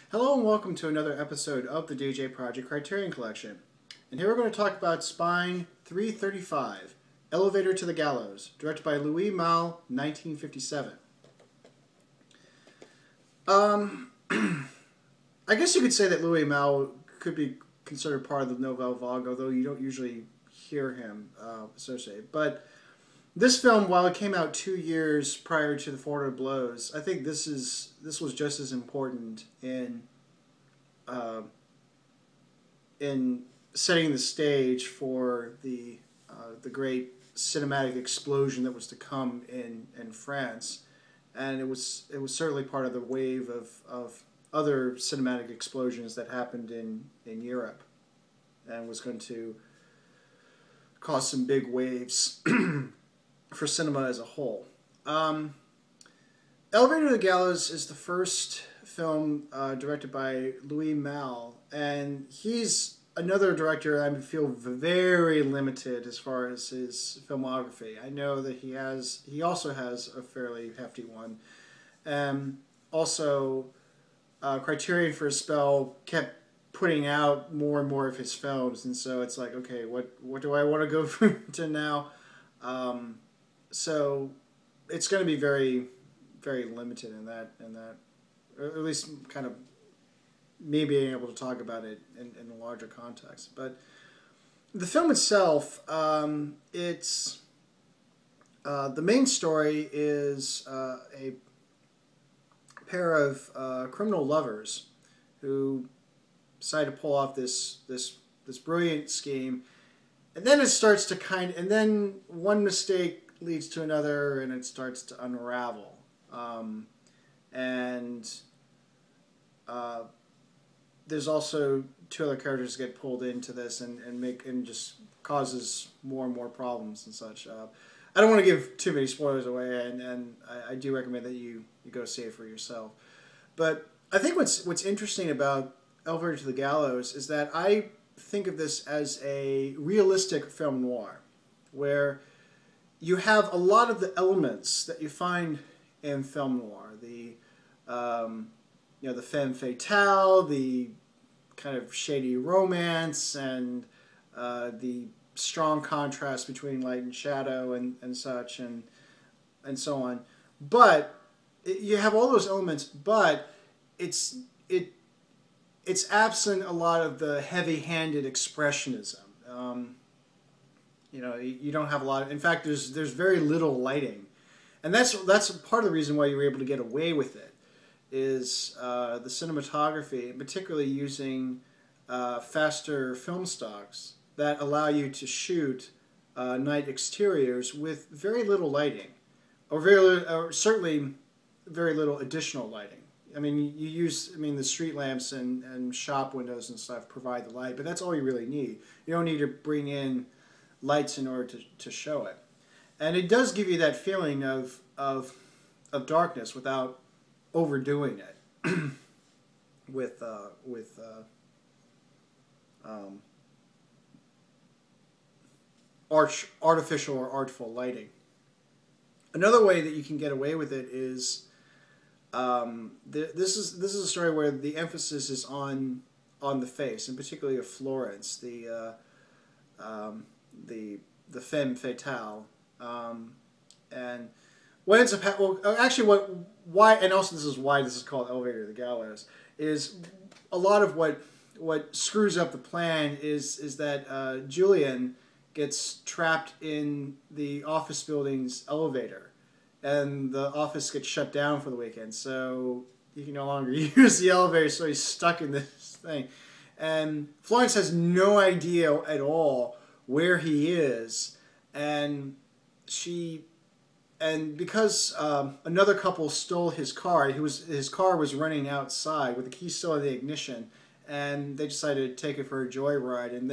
Hello and welcome to another episode of the djproject Criterion Collection. And here we're going to talk about Spine 335, Elevator to the Gallows, directed by Malle, 1957. I guess you could say that Malle could be considered part of the Nouvelle Vague, although you don't usually hear him associated. But this film, while it came out 2 years prior to The Forward Blows, I think this was just as important in setting the stage for the great cinematic explosion that was to come in France, and it was certainly part of the wave of other cinematic explosions that happened in Europe, and was going to cause some big waves for cinema as a whole. Elevator to the Gallows is the first film directed by Malle, and he's another director I feel very limited as far as his filmography. I know that he also has a fairly hefty one. Also, Criterion for a spell kept putting out more and more of his films, and so it's like, okay, what do I want to go to now? So it's going to be very, very limited in that, or at least kind of me being able to talk about it in a larger context. But the film itself, it's the main story is a pair of criminal lovers who decide to pull off this brilliant scheme, and then it starts to and then one mistake leads to another, and it starts to unravel. There's also two other characters get pulled into this and just causes more and more problems and such. I don't want to give too many spoilers away, and I do recommend that you go see it for yourself. But I think what's interesting about Elevator to the Gallows is that I think of this as a realistic film noir, where you have a lot of the elements that you find in film noir. The femme fatale, the kind of shady romance, and the strong contrast between light and shadow and such, and so on. But you have all those elements, but it's absent a lot of the heavy-handed expressionism. You don't have a lot of, in fact, there's very little lighting. And that's part of the reason why you were able to get away with it, is the cinematography, particularly using faster film stocks that allow you to shoot night exteriors with very little lighting, or certainly very little additional lighting. I mean, the street lamps and shop windows and stuff provide the light, but that's all you really need. You don't need to bring in lights in order to show it. And it does give you that feeling of darkness without overdoing it with artificial or lighting. Another way that you can get away with it is this is a story where the emphasis is on the face, and particularly of Florence, the femme fatale. And what ends up and also this is why this is called Elevator to the Gallows, is a lot of what screws up the plan is that Julian gets trapped in the office building's elevator, and the office gets shut down for the weekend, so he can no longer use the elevator, so he's stuck in this thing. And Florence has no idea at all where he is, and because another couple stole his car, his car was running outside with the key still in the ignition, and they decided to take it for a joyride, and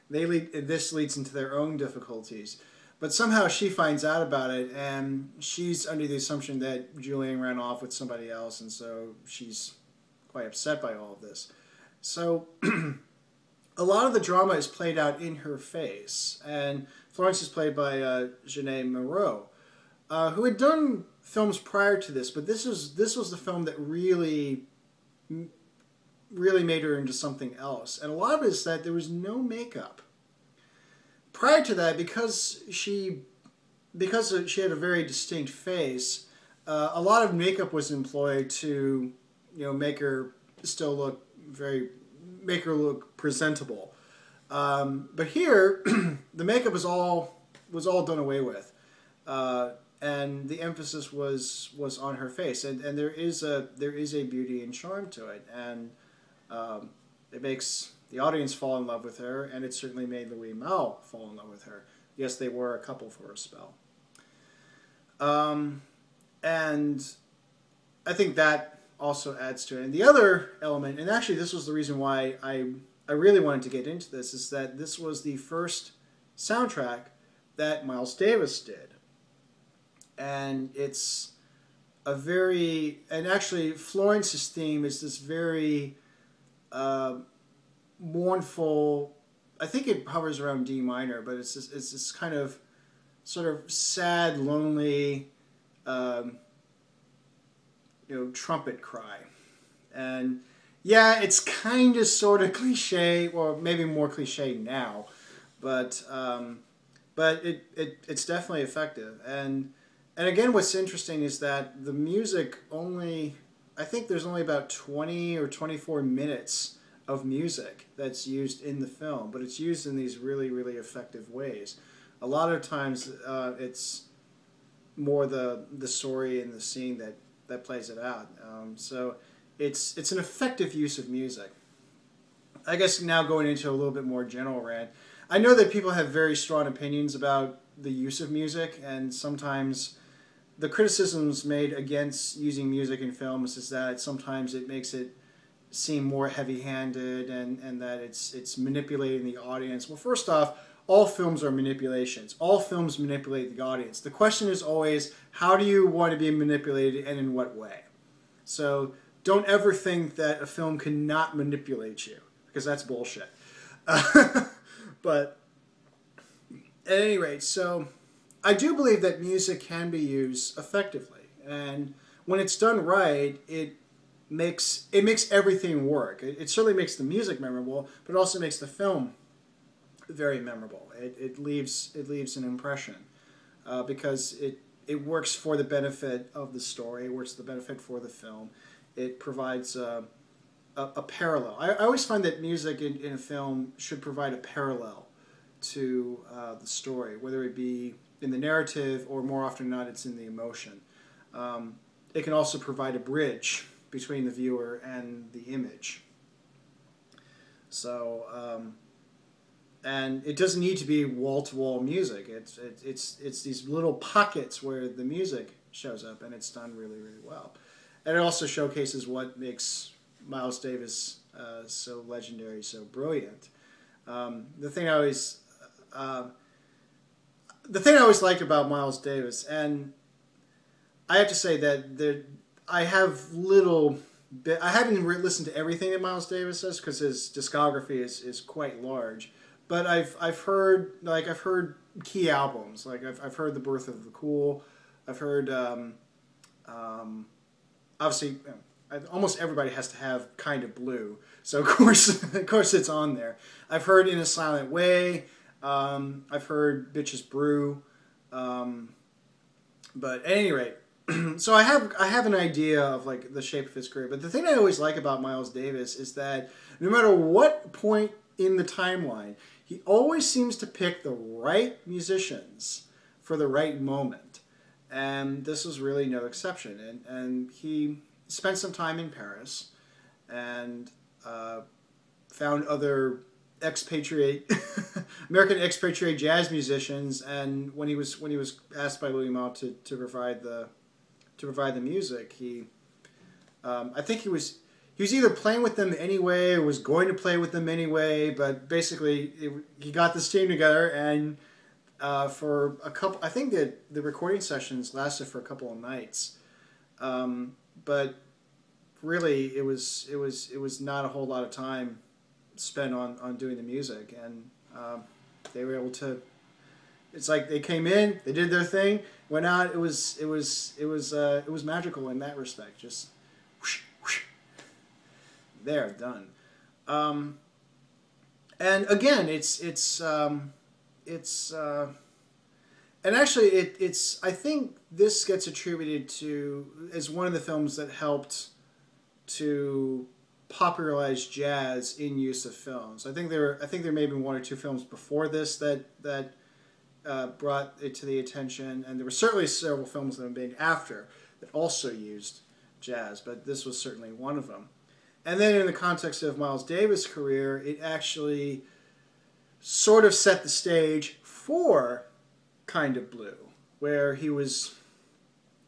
this leads into their own difficulties. But somehow she finds out about it, and she's under the assumption that Julian ran off with somebody else, and so she's quite upset by all of this. So a lot of the drama is played out in her face, and Florence is played by Jeanne Moreau, who had done films prior to this, but this was the film that really really made her into something else. And a lot of it is that there was no makeup. Prior to that, because she had a very distinct face, a lot of makeup was employed to, make her still make her look presentable. But here, the makeup was all done away with, and the emphasis was on her face, and there is a beauty and charm to it, and it makes the audience fall in love with her, and it certainly made Louis Malle fall in love with her. Yes, they were a couple for a spell. And I think that also adds to it. And the other element, and actually this was the reason why I really wanted to get into this, is that this was the first soundtrack that Miles Davis did. And it's and actually Florence's theme is this very mournful, I think it hovers around D minor, but it's this kind of sort of sad, lonely, trumpet cry. And yeah, it's kind of sort of cliche, or maybe more cliche now, but it's definitely effective. And again, what's interesting is that the music I think there's only about 20 or 24 minutes of music that's used in the film, but it's used in these really, really effective ways. A lot of times it's more the story and the scene that plays it out. So it's an effective use of music. I guess now going into a little bit more general rant, I know that people have very strong opinions about the use of music, and sometimes the criticisms made against using music in films is that sometimes it makes it seem more heavy-handed, and that it's manipulating the audience. Well, first off, all films are manipulations. All films manipulate the audience. The question is always, how do you want to be manipulated, and in what way? So don't ever think that a film cannot manipulate you, because that's bullshit. But at any rate, so I do believe that music can be used effectively, and when it's done right, it makes everything work. It certainly makes the music memorable, but it also makes the film very memorable. It leaves an impression because it works for the benefit of the story. It works for the benefit for the film. It provides a parallel. I always find that music in a film should provide a parallel to the story, whether it be in the narrative or, more often than not, it's in the emotion. It can also provide a bridge between the viewer and the image. So, and it doesn't need to be wall-to-wall music. It's these little pockets where the music shows up, and it's done really, really well. And it also showcases what makes Miles Davis so legendary, so brilliant. The thing I always liked about Miles Davis, and I have to say that I haven't listened to everything that Miles Davis does because his discography is quite large. But I've heard key albums. Like I've heard The Birth of the Cool. I've heard obviously almost everybody has to have Kind of Blue. So of course it's on there. I've heard In a Silent Way. I've heard Bitches Brew. But at any rate, so I have an idea of like the shape of his career. But the thing I always like about Miles Davis is that no matter what point in the timeline, he always seems to pick the right musicians for the right moment. And this was really no exception. And he spent some time in Paris and found other American expatriate jazz musicians. And when he was asked by Louis Malle to provide the music, I think he was either playing with them anyway or was going to play with them anyway, but basically he got this team together, and for a couple, I think that the recording sessions lasted for a couple of nights, but really it was not a whole lot of time spent on doing the music, and they were able to. It's like they came in, they did their thing, went out. It was magical in that respect. Just whoosh, whoosh. there, done. And again, and actually, it's. I think this gets attributed to as one of the films that helped to popularize jazz in use of films. I think there may have been one or two films before this that brought it to the attention, and there were certainly several films that have been after that also used jazz, but this was certainly one of them. And then in the context of Miles Davis' career, it actually sort of set the stage for Kind of Blue, where he was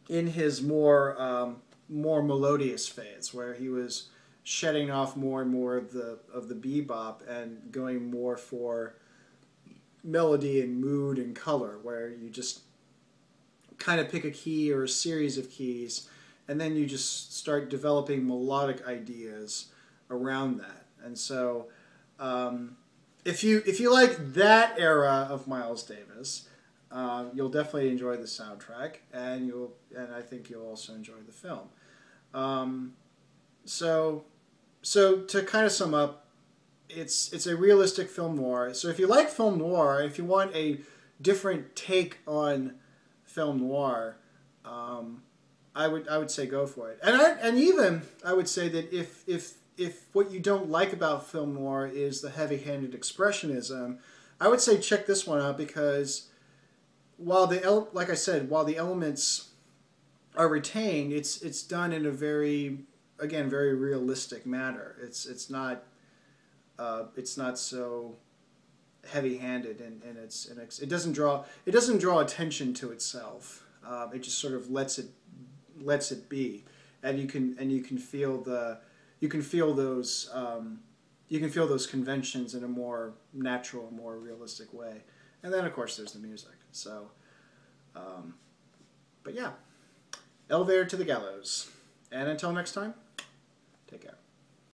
in his more melodious phase, where he was shedding off more and more of the bebop and going more for melody and mood and color, where you just kind of pick a key or a series of keys, and then you just start developing melodic ideas around that. And so, if you like that era of Miles Davis, you'll definitely enjoy the soundtrack, and I think you'll also enjoy the film. So to kind of sum up, it's a realistic film noir. So if you like film noir, if you want a different take on film noir, I would say go for it. And even I would say that if what you don't like about film noir is the heavy-handed expressionism, I would say check this one out, because while like I said, while the elements are retained, it's done in a very realistic manner. It's not so heavy-handed, and it doesn't draw attention to itself. It just sort of lets it be, and you can feel those conventions in a more natural, more realistic way. And then of course there's the music. So, but yeah, elevator to the gallows. And until next time, take care.